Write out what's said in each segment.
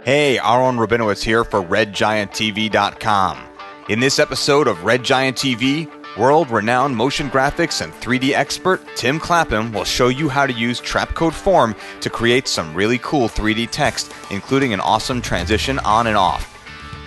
Hey, Aaron Rabinowitz here for RedGiantTV.com. In this episode of Red Giant TV, world-renowned motion graphics and 3D expert Tim Clapham will show you how to use Trapcode Form to create some really cool 3D text, including an awesome transition on and off.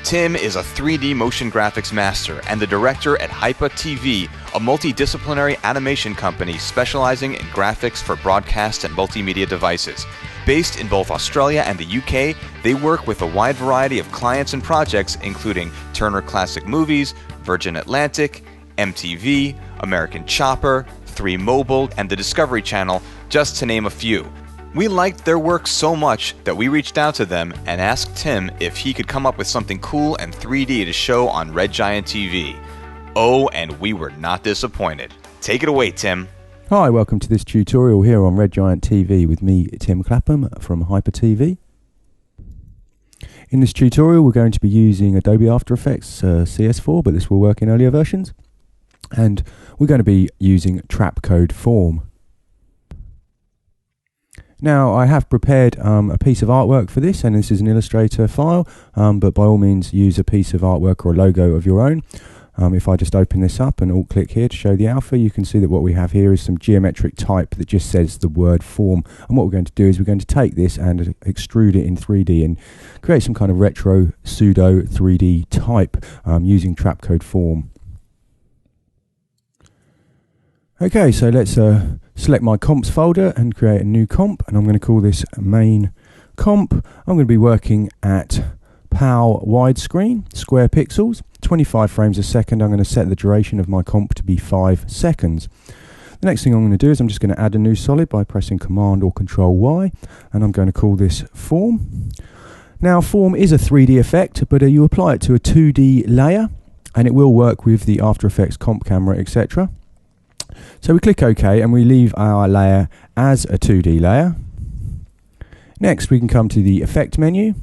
Tim is a 3D motion graphics master and the director at Hypa TV, a multidisciplinary animation company specializing in graphics for broadcast and multimedia devices. Based in both Australia and the UK, they work with a wide variety of clients and projects including Turner Classic Movies, Virgin Atlantic, MTV, American Chopper, 3 Mobile, and the Discovery Channel, just to name a few. We liked their work so much that we reached out to them and asked Tim if he could come up with something cool and 3D to show on Red Giant TV. Oh, and we were not disappointed. Take it away, Tim. Hi, welcome to this tutorial here on Red Giant TV with me, Tim Clapham from Hypa TV. In this tutorial we're going to be using Adobe After Effects CS4, but this will work in earlier versions. And we're going to be using Trapcode Form. Now I have prepared a piece of artwork for this, and this is an Illustrator file, but by all means use a piece of artwork or a logo of your own. If I just open this up and alt-click here to show the alpha, you can see that what we have here is some geometric type that just says the word form. And what we're going to do is we're going to take this and extrude it in 3D and create some kind of retro pseudo 3D type using Trapcode Form. Okay, so let's select my comps folder and create a new comp, and I'm going to call this main comp. I'm going to be working at PAL widescreen, square pixels, 25 frames a second. I'm going to set the duration of my comp to be 5 seconds. The next thing I'm going to do is I'm just going to add a new solid by pressing Command or Control Y, and I'm going to call this Form. Now Form is a 3D effect, but you apply it to a 2D layer and it will work with the After Effects comp camera, etc. So we click OK and we leave our layer as a 2D layer. Next we can come to the Effect menu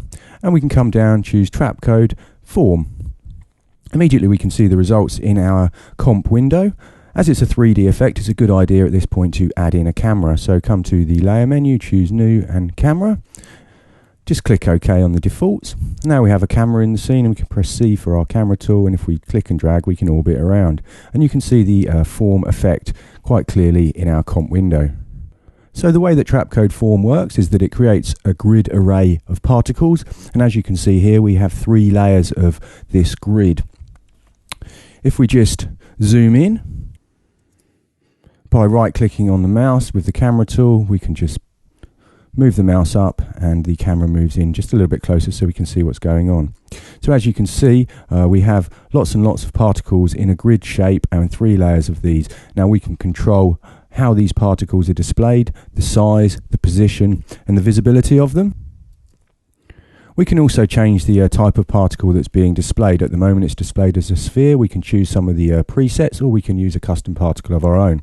and we can come down, choose Trapcode Form. Immediately we can see the results in our comp window. As it's a 3D effect, it's a good idea at this point to add in a camera. So come to the Layer menu, choose New and Camera. Just click OK on the defaults. Now we have a camera in the scene and we can press C for our camera tool, and if we click and drag we can orbit around. And you can see the form effect quite clearly in our comp window. So the way that Trapcode Form works is that it creates a grid array of particles, and as you can see here we have 3 layers of this grid. If we just zoom in by right clicking on the mouse with the camera tool, we can just move the mouse up and the camera moves in just a little bit closer so we can see what's going on. So as you can see, we have lots and lots of particles in a grid shape and 3 layers of these. Now we can control how these particles are displayed, the size, the position and the visibility of them. We can also change the type of particle that's being displayed. At the moment it's displayed as a sphere. We can choose some of the presets, or we can use a custom particle of our own.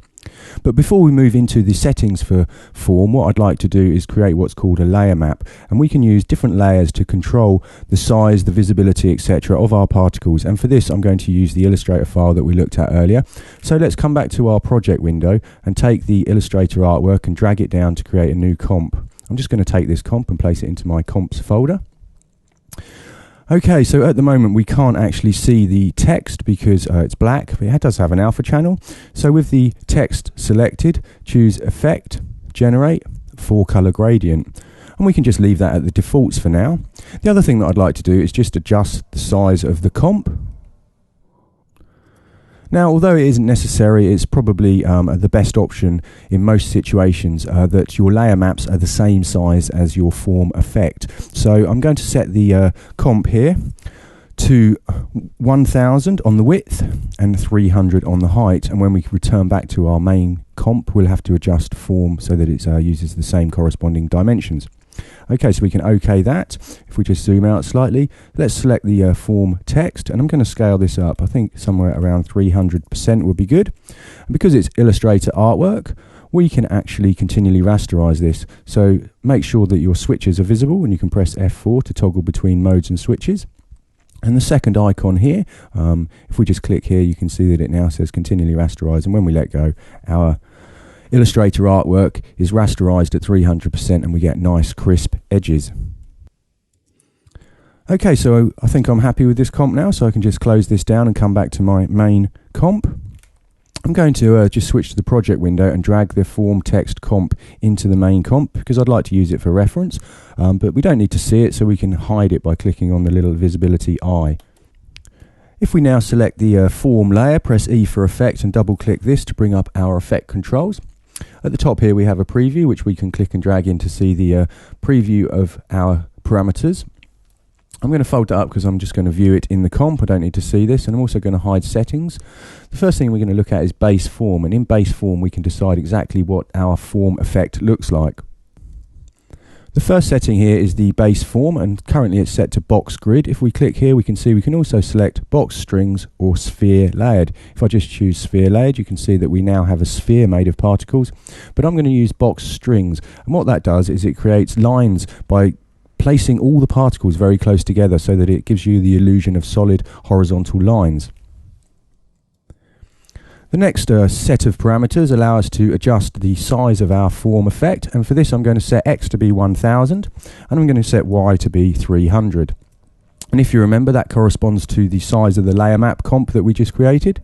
But before we move into the settings for Form, what I'd like to do is create what's called a layer map, and we can use different layers to control the size, the visibility, etc. of our particles. And for this I'm going to use the Illustrator file that we looked at earlier. So let's come back to our project window and take the Illustrator artwork and drag it down to create a new comp. I'm just going to take this comp and place it into my comps folder. Okay, so at the moment we can't actually see the text because it's black, but it does have an alpha channel. So with the text selected, choose Effect, Generate, 4-color gradient. And we can just leave that at the defaults for now. The other thing that I'd like to do is just adjust the size of the comp. Now, although it isn't necessary, it's probably the best option in most situations that your layer maps are the same size as your form effect. So I'm going to set the comp here to 1000 on the width and 300 on the height, and when we return back to our main comp we'll have to adjust form so that it uses the same corresponding dimensions. Okay, so we can OK that. If we just zoom out slightly, let's select the form text, and I'm going to scale this up. I think somewhere around 300% would be good. And because it's Illustrator artwork, we can actually continually rasterize this. So make sure that your switches are visible, and you can press F4 to toggle between modes and switches. And the second icon here, if we just click here, you can see that it now says continually rasterize, and when we let go, our Illustrator artwork is rasterized at 300% and we get nice crisp edges. Okay, so I think I'm happy with this comp now, so I can just close this down and come back to my main comp. I'm going to just switch to the project window and drag the form text comp into the main comp because I'd like to use it for reference, but we don't need to see it, so we can hide it by clicking on the little visibility eye. If we now select the form layer, press E for effect and double click this to bring up our effect controls. At the top here we have a preview which we can click and drag in to see the preview of our parameters. I'm going to fold that up because I'm just going to view it in the comp. I don't need to see this, and I'm also going to hide settings. The first thing we're going to look at is base form, and in base form we can decide exactly what our form effect looks like. The first setting here is the base form, and currently it's set to box grid. If we click here, we can see we can also select box strings or sphere layered. If I just choose sphere layered, you can see that we now have a sphere made of particles, but I'm going to use box strings, and what that does is it creates lines by placing all the particles very close together so that it gives you the illusion of solid horizontal lines. The next set of parameters allow us to adjust the size of our form effect, and for this I'm going to set X to be 1000 and I'm going to set Y to be 300. And if you remember, that corresponds to the size of the layer map comp that we just created.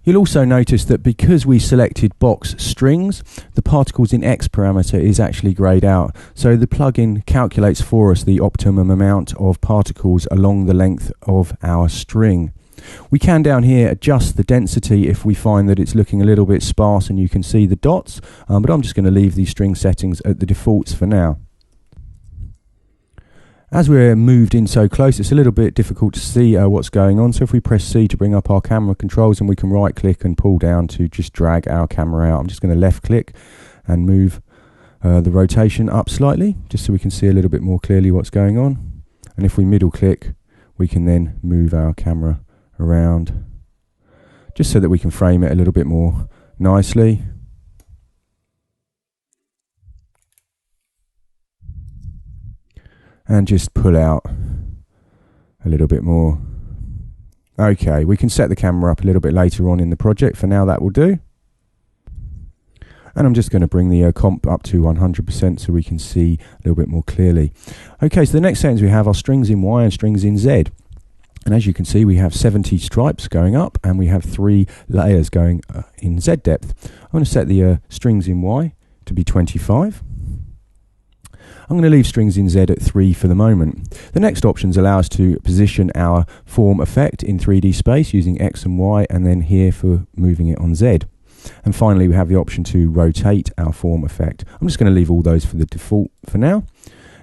You'll also notice that because we selected box strings, the particles in X parameter is actually greyed out. So the plugin calculates for us the optimum amount of particles along the length of our string. We can down here adjust the density if we find that it's looking a little bit sparse and you can see the dots, but I'm just going to leave these string settings at the defaults for now. As we're moved in so close, it's a little bit difficult to see what's going on. So if we press C to bring up our camera controls, and we can right click and pull down to just drag our camera out. I'm just going to left click and move the rotation up slightly, just so we can see a little bit more clearly what's going on. And if we middle click, we can then move our camera around, just so that we can frame it a little bit more nicely. And just pull out a little bit more. Okay, we can set the camera up a little bit later on in the project. For now, that will do. And I'm just going to bring the comp up to 100% so we can see a little bit more clearly. Okay, so the next settings we have are strings in Y and strings in Z. And as you can see, we have 70 stripes going up and we have 3 layers going in Z depth. I'm going to set the strings in Y to be 25. I'm going to leave strings in Z at 3 for the moment. The next options allow us to position our form effect in 3D space using X and Y, and then here for moving it on Z. And finally we have the option to rotate our form effect. I'm just going to leave all those for the default for now.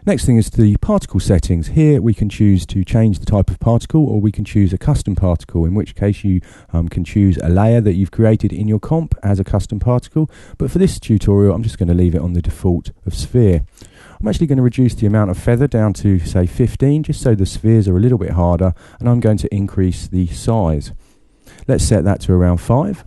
Next thing is the particle settings. Here we can choose to change the type of particle, or we can choose a custom particle, in which case you can choose a layer that you've created in your comp as a custom particle. But for this tutorial I'm just going to leave it on the default of sphere. I'm actually going to reduce the amount of feather down to say 15, just so the spheres are a little bit harder, and I'm going to increase the size. Let's set that to around 5.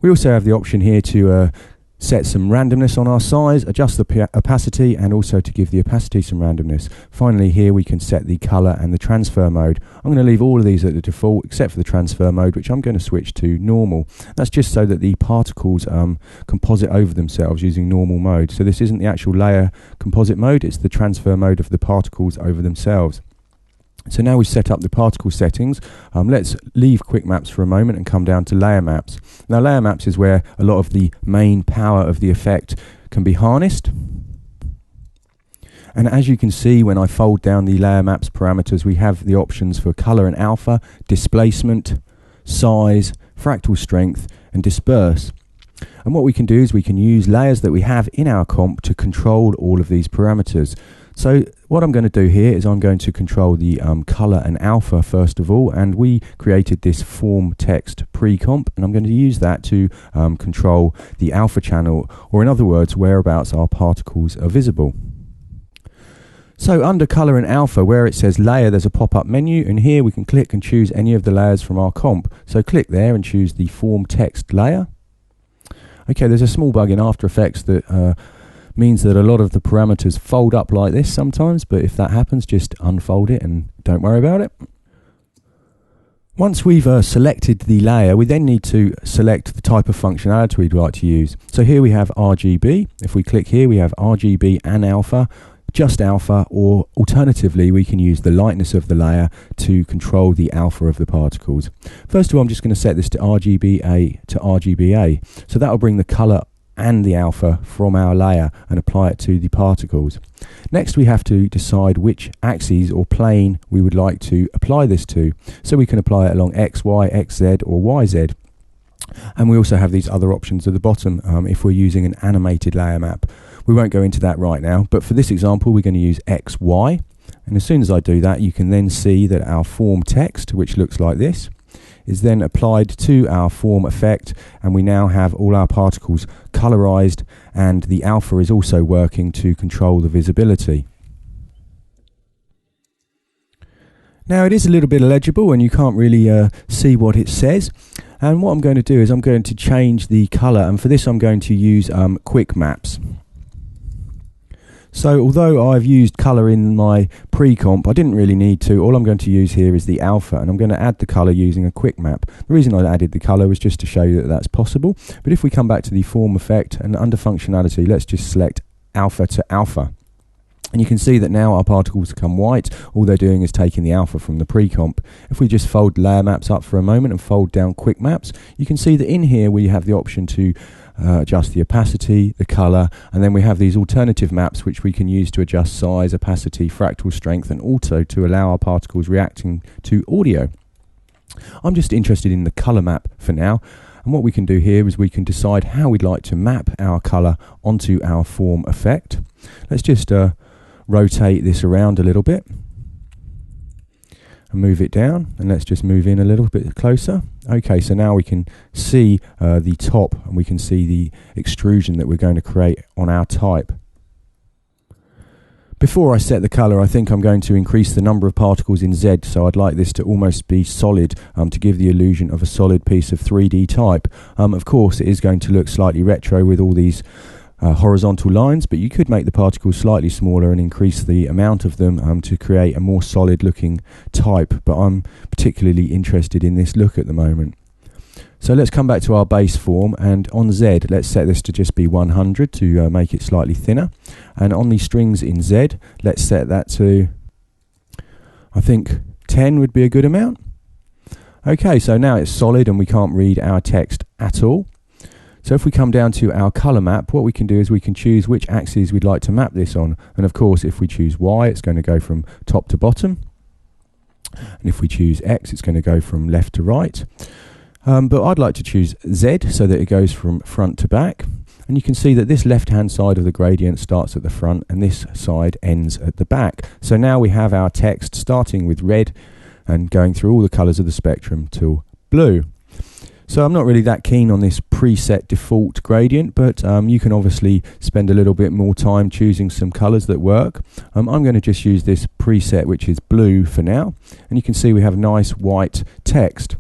We also have the option here to set some randomness on our size, adjust the opacity, and also to give the opacity some randomness. Finally here we can set the color and the transfer mode. I'm going to leave all of these at the default except for the transfer mode, which I'm going to switch to normal. That's just so that the particles composite over themselves using normal mode. So this isn't the actual layer composite mode, it's the transfer mode of the particles over themselves. So now we've set up the particle settings, let's leave quick maps for a moment and come down to layer maps. Now layer maps is where a lot of the main power of the effect can be harnessed. And as you can see, when I fold down the layer maps parameters, we have the options for color and alpha, displacement, size, fractal strength, and disperse. And what we can do is we can use layers that we have in our comp to control all of these parameters. So what I'm going to do here is I'm going to control the color and alpha first of all, and we created this form text pre-comp, and I'm going to use that to control the alpha channel, or in other words, whereabouts our particles are visible. So under color and alpha, where it says layer, there's a pop-up menu, and here we can click and choose any of the layers from our comp. So click there and choose the form text layer. Okay, there's a small bug in After Effects that means that a lot of the parameters fold up like this sometimes, but if that happens, just unfold it and don't worry about it. Once we've selected the layer, we then need to select the type of functionality we'd like to use. So here we have RGB. If we click here, we have RGB and alpha. just alpha, or alternatively we can use the lightness of the layer to control the alpha of the particles. First of all, I'm just going to set this to RGBA to RGBA, so that will bring the color and the alpha from our layer and apply it to the particles. Next, we have to decide which axes or plane we would like to apply this to, so we can apply it along X, Y, XZ or YZ. And we also have these other options at the bottom if we're using an animated layer map. We won't go into that right now, but for this example we're going to use X, Y, and as soon as I do that, you can then see that our form text, which looks like this, is then applied to our form effect, and we now have all our particles colorized, and the alpha is also working to control the visibility. Now it is a little bit illegible and you can't really see what it says, and what I'm going to do is I'm going to change the color, and for this I'm going to use quick maps. So although I've used colour in my pre-comp, I didn't really need to. All I'm going to use here is the alpha, and I'm going to add the colour using a quick map. The reason I added the colour was just to show you that that's possible. But if we come back to the form effect and under functionality, let's just select alpha to alpha. And you can see that now our particles become white. All they're doing is taking the alpha from the pre-comp. If we just fold layer maps up for a moment and fold down quick maps, you can see that in here we have the option to adjust the opacity, the color, and then we have these alternative maps which we can use to adjust size, opacity, fractal strength, and also to allow our particles reacting to audio. I'm just interested in the color map for now, and what we can do here is we can decide how we'd like to map our color onto our form effect. Let's just rotate this around a little bit and move it down, and let's just move in a little bit closer. Okay, so now we can see the top, and we can see the extrusion that we're going to create on our type. Before I set the color, I think I'm going to increase the number of particles in Z, so I'd like this to almost be solid to give the illusion of a solid piece of 3D type. Of course it is going to look slightly retro with all these horizontal lines, but you could make the particles slightly smaller and increase the amount of them to create a more solid looking type, but I'm particularly interested in this look at the moment. So let's come back to our base form, and on Z let's set this to just be 100 to make it slightly thinner, and on the strings in Z let's set that to, I think 10 would be a good amount. Okay, so now it's solid and we can't read our text at all. So if we come down to our color map, what we can do is we can choose which axes we'd like to map this on. And of course, if we choose Y, it's going to go from top to bottom. And if we choose X, it's going to go from left to right. But I'd like to choose Z so that it goes from front to back. And you can see that this left-hand side of the gradient starts at the front and this side ends at the back. So now we have our text starting with red and going through all the colors of the spectrum till blue. So I'm not really that keen on this preset default gradient, but you can obviously spend a little bit more time choosing some colors that work. I'm going to just use this preset, which is blue for now, and you can see we have nice white text.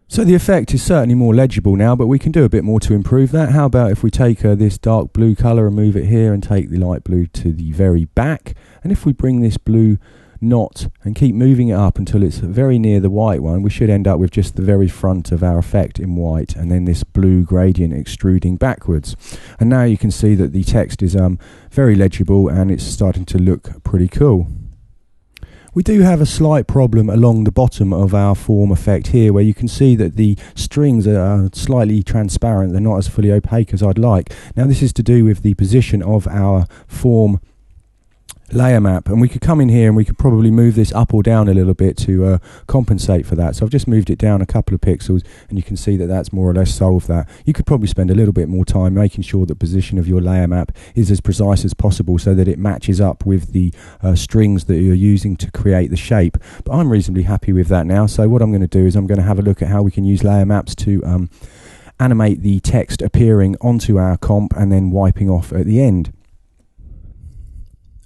So the effect is certainly more legible now, but we can do a bit more to improve that. How about if we take this dark blue color and move it here and take the light blue to the very back, and if we bring this blue knot and keep moving it up until it's very near the white one, we should end up with just the very front of our effect in white, and then this blue gradient extruding backwards. And now you can see that the text is very legible and it's starting to look pretty cool. We do have a slight problem along the bottom of our form effect here, where you can see that the strings are slightly transparent. They're not as fully opaque as I'd like. Now this is to do with the position of our form layer map, and we could come in here and we could probably move this up or down a little bit to compensate for that. So I've just moved it down a couple of pixels, and you can see that that's more or less solved that. You could probably spend a little bit more time making sure that position of your layer map is as precise as possible so that it matches up with the strings that you're using to create the shape. But I'm reasonably happy with that now, so what I'm going to do is I'm going to have a look at how we can use layer maps to animate the text appearing onto our comp and then wiping off at the end.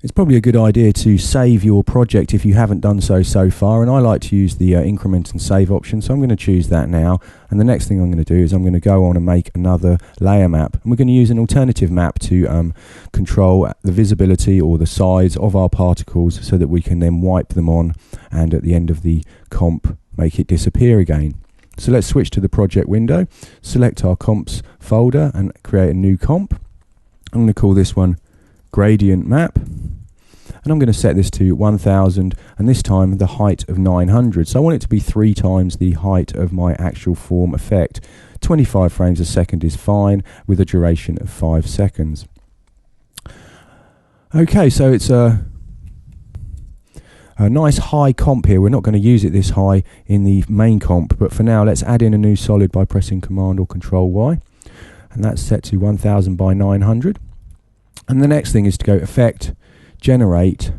It's probably a good idea to save your project if you haven't done so far, and I like to use the increment and save option, so I'm going to choose that now. And the next thing I'm going to do is I'm going to go on and make another layer map, and we're going to use an alternative map to control the visibility or the size of our particles so that we can then wipe them on and at the end of the comp make it disappear again. So let's switch to the project window, select our comps folder and create a new comp. I'm going to call this one gradient map, and I'm going to set this to 1000, and this time the height of 900. So I want it to be 3 times the height of my actual form effect. 25 frames a second is fine, with a duration of 5 seconds. Okay, so it's a nice high comp here. We're not going to use it this high in the main comp, but for now let's add in a new solid by pressing Command or Control Y, and that's set to 1000 by 900. And the next thing is to go Effect, Generate,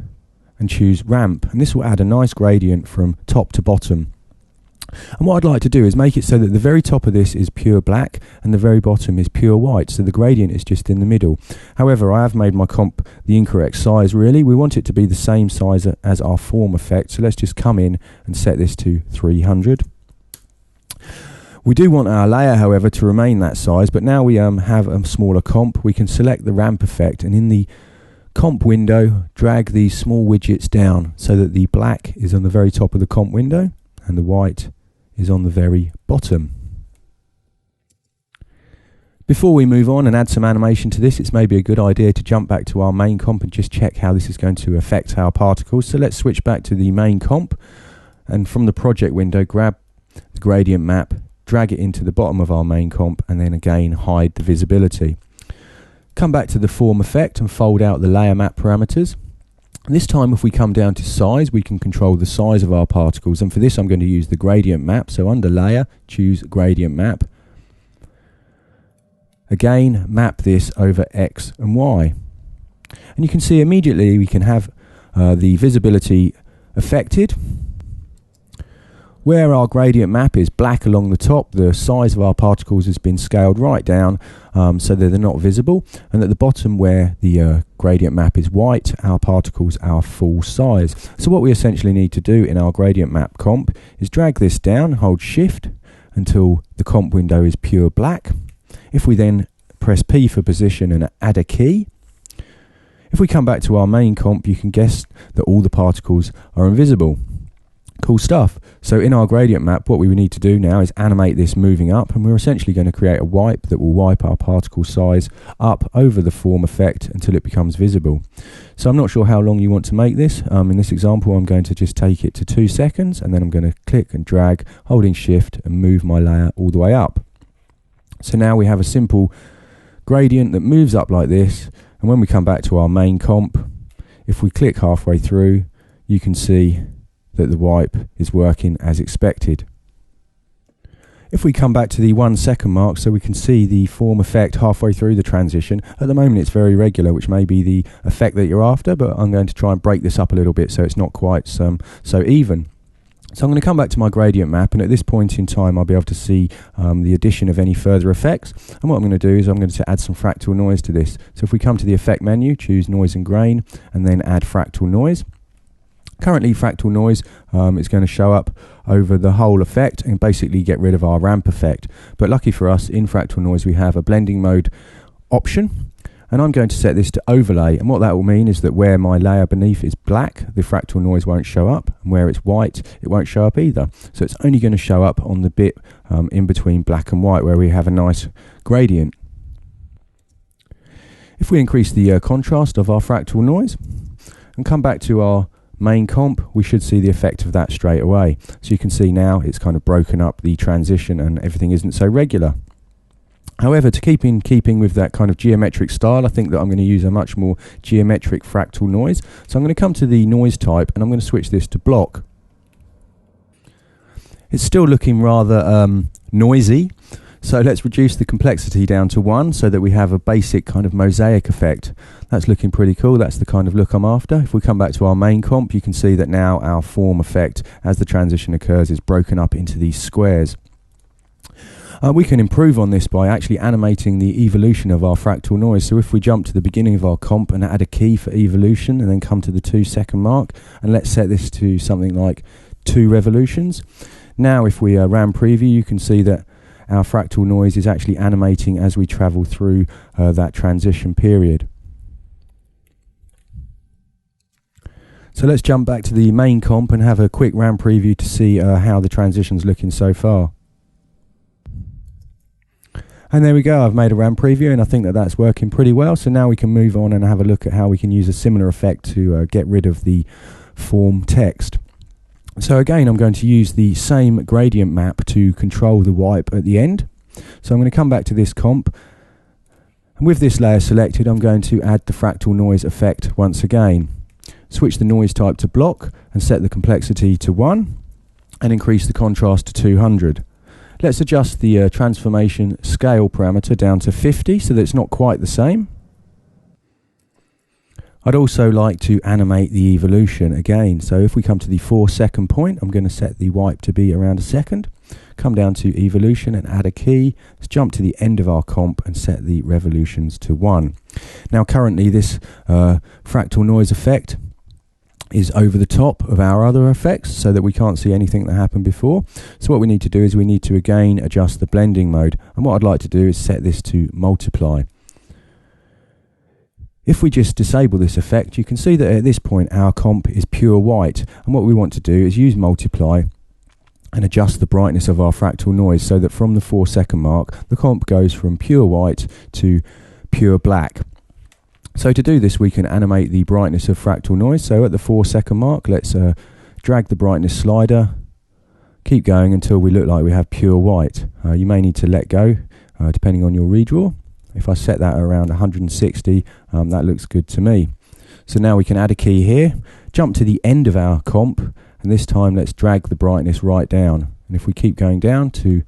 and choose Ramp, and this will add a nice gradient from top to bottom. And what I'd like to do is make it so that the very top of this is pure black and the very bottom is pure white, so the gradient is just in the middle. However, I have made my comp the incorrect size really. We want it to be the same size as our form effect, so let's just come in and set this to 300. We do want our layer, however, to remain that size, but now we have a smaller comp. We can select the ramp effect, and in the comp window drag these small widgets down so that the black is on the very top of the comp window and the white is on the very bottom. Before we move on and add some animation to this, it's maybe a good idea to jump back to our main comp and just check how this is going to affect our particles. So let's switch back to the main comp, and from the project window grab the gradient map, drag it into the bottom of our main comp, and then again hide the visibility. Come back to the form effect and fold out the layer map parameters. And this time if we come down to size, we can control the size of our particles, and for this I'm going to use the gradient map. So under layer, choose gradient map. Again, map this over X and Y. And you can see immediately we can have the visibility affected. Where our gradient map is black along the top, the size of our particles has been scaled right down so that they're not visible. And at the bottom where the gradient map is white, our particles are full size. So what we essentially need to do in our gradient map comp is drag this down, hold shift until the comp window is pure black. If we then press P for position and add a key, if we come back to our main comp, you can guess that all the particles are invisible. Cool stuff. So in our gradient map, what we need to do now is animate this moving up, and we're essentially going to create a wipe that will wipe our particle size up over the form effect until it becomes visible. So I'm not sure how long you want to make this. In this example, I'm going to just take it to 2 seconds, and then I'm going to click and drag, holding shift, and move my layer all the way up. So now we have a simple gradient that moves up like this, and when we come back to our main comp, if we click halfway through, you can see that the wipe is working as expected. If we come back to the 1 second mark, so we can see the form effect halfway through the transition. At the moment it's very regular, which may be the effect that you're after, but I'm going to try and break this up a little bit so it's not quite so even. So I'm going to come back to my gradient map, and at this point in time I'll be able to see the addition of any further effects. And what I'm going to do is I'm going to add some fractal noise to this. So if we come to the effect menu, choose noise and grain, and then add fractal noise. Currently fractal noise is going to show up over the whole effect and basically get rid of our ramp effect. But lucky for us, in fractal noise we have a blending mode option, and I'm going to set this to overlay, and what that will mean is that where my layer beneath is black, the fractal noise won't show up, and where it's white it won't show up either. So it's only going to show up on the bit in between black and white where we have a nice gradient. If we increase the contrast of our fractal noise and come back to our main comp, we should see the effect of that straight away. So you can see now it's kind of broken up the transition and everything isn't so regular. However, to keep in keeping with that kind of geometric style, I think that I'm going to use a much more geometric fractal noise. So I'm going to come to the noise type and I'm going to switch this to block. It's still looking rather noisy, so let's reduce the complexity down to 1 so that we have a basic kind of mosaic effect. That's looking pretty cool. That's the kind of look I'm after. If we come back to our main comp, you can see that now our form effect as the transition occurs is broken up into these squares. We can improve on this by actually animating the evolution of our fractal noise. So if we jump to the beginning of our comp and add a key for evolution and then come to the 2 second mark, and let's set this to something like 2 revolutions. Now if we RAM preview, you can see that our fractal noise is actually animating as we travel through that transition period. So let's jump back to the main comp and have a quick RAM preview to see how the transition's looking so far. And there we go, I've made a RAM preview and I think that that's working pretty well. So now we can move on and have a look at how we can use a similar effect to get rid of the form text. So again, I'm going to use the same gradient map to control the wipe at the end. So I'm going to come back to this comp, and with this layer selected, I'm going to add the fractal noise effect once again. Switch the noise type to block and set the complexity to 1 and increase the contrast to 200. Let's adjust the transformation scale parameter down to 50 so that it's not quite the same. I'd also like to animate the evolution again. So if we come to the 4-second point, I'm going to set the wipe to be around a second. Come down to evolution and add a key. Let's jump to the end of our comp and set the revolutions to 1. Now currently this fractal noise effect is over the top of our other effects so that we can't see anything that happened before. So what we need to do is we need to again adjust the blending mode, and what I'd like to do is set this to multiply. If we just disable this effect, you can see that at this point our comp is pure white, and what we want to do is use multiply and adjust the brightness of our fractal noise so that from the 4-second mark the comp goes from pure white to pure black. So to do this we can animate the brightness of fractal noise. So at the 4-second mark, let's drag the brightness slider, keep going until we look like we have pure white. You may need to let go depending on your redraw. If I set that around 160, that looks good to me. So now we can add a key here, jump to the end of our comp, and this time let's drag the brightness right down. And if we keep going down to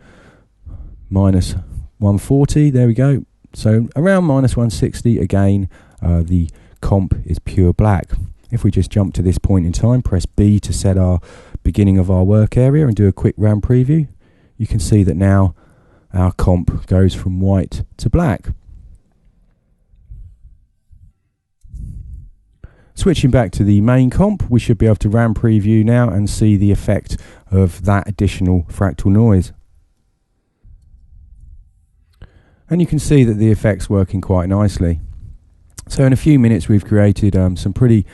minus 140, there we go. So around minus 160 again, the comp is pure black. If we just jump to this point in time, press B to set our beginning of our work area and do a quick RAM preview, you can see that now our comp goes from white to black. Switching back to the main comp, we should be able to RAM preview now and see the effect of that additional fractal noise. And you can see that the effect's working quite nicely. So in a few minutes we've created some pretty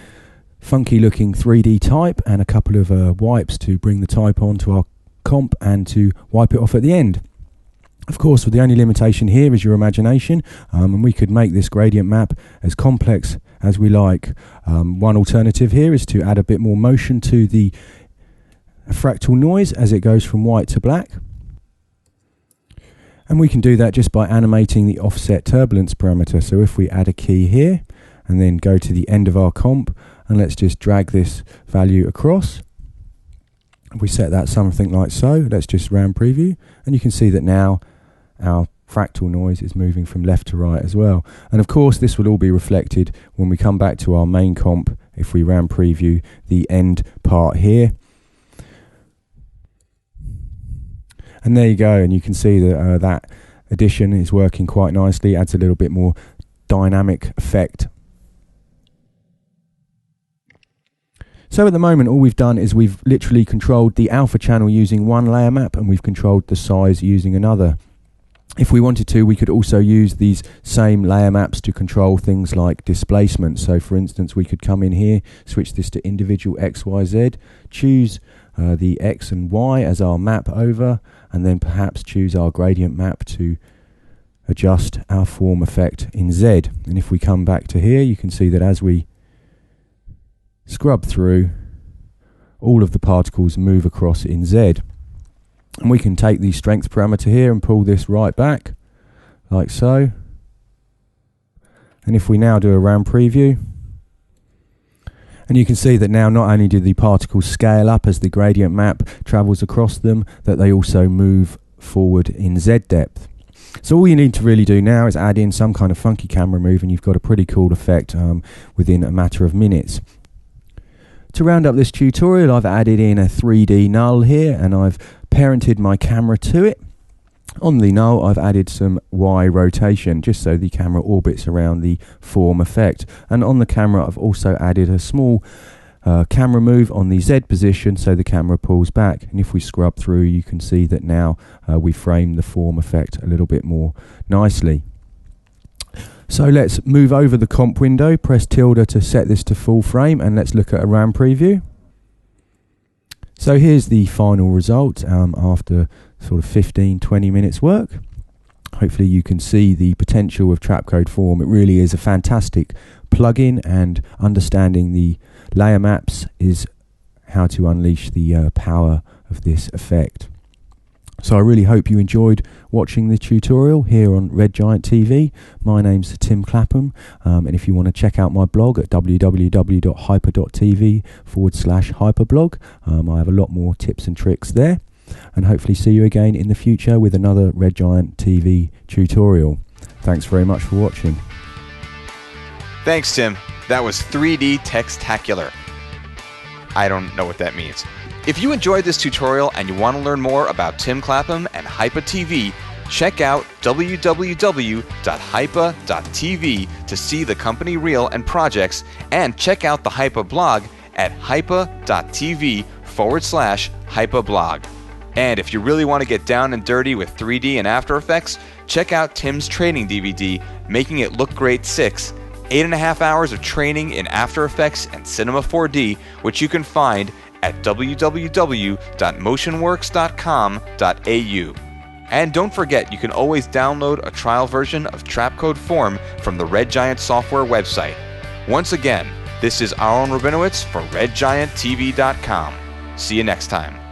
funky looking 3D type and a couple of wipes to bring the type onto our comp and to wipe it off at the end. Of course, the only limitation here is your imagination, and we could make this gradient map as complex as we like. One alternative here is to add a bit more motion to the fractal noise as it goes from white to black. And we can do that just by animating the offset turbulence parameter. So if we add a key here and then go to the end of our comp, and let's just drag this value across. If we set that something like so, let's just RAM preview, and you can see that now our fractal noise is moving from left to right as well. And of course this will all be reflected when we come back to our main comp if we RAM preview the end part here. And there you go, and you can see that that addition is working quite nicely, adds a little bit more dynamic effect. So at the moment all we've done is we've literally controlled the alpha channel using one layer map, and we've controlled the size using another. If we wanted to, we could also use these same layer maps to control things like displacement. So for instance, we could come in here, switch this to individual X, Y, Z, choose the X and Y as our map over, and then perhaps choose our gradient map to adjust our form effect in Z. And if we come back to here, you can see that as we scrub through, all of the particles move across in Z. And we can take the strength parameter here and pull this right back, like so. And if we now do a RAM preview, and you can see that now not only do the particles scale up as the gradient map travels across them, that they also move forward in Z depth. So all you need to really do now is add in some kind of funky camera move, and you've got a pretty cool effect within a matter of minutes. To round up this tutorial, I've added in a 3D null here, and I've parented my camera to it. On the null, I've added some Y rotation, just so the camera orbits around the form effect. And on the camera, I've also added a small camera move on the Z position, so the camera pulls back. And if we scrub through, you can see that now we frame the form effect a little bit more nicely. So let's move over the comp window, press tilde to set this to full frame, and let's look at a RAM preview. So here's the final result after sort of 15-20 minutes work. hopefully you can see the potential of Trapcode Form. It really is a fantastic plugin, and understanding the layer maps is how to unleash the power of this effect. So I really hope you enjoyed watching the tutorial here on Red Giant TV. My name's Tim Clapham, and if you want to check out my blog at www.hyper.tv/hyperblog, I have a lot more tips and tricks there, and hopefully see you again in the future with another Red Giant TV tutorial. Thanks very much for watching. Thanks, Tim. That was 3D Textacular. I don't know what that means. If you enjoyed this tutorial and you want to learn more about Tim Clapham and Hyper TV, check out www.hyper.tv to see the company reel and projects, and check out the Hyper blog at hyper.tv/hyperblog. And if you really want to get down and dirty with 3D and After Effects, check out Tim's training DVD, Making It Look Great 6, 8.5 hours of training in After Effects and Cinema 4D, which you can find at www.motionworks.com.au. And don't forget, you can always download a trial version of Trapcode Form from the Red Giant software website. Once again, this is Aaron Rabinowitz for RedGiantTV.com. See you next time.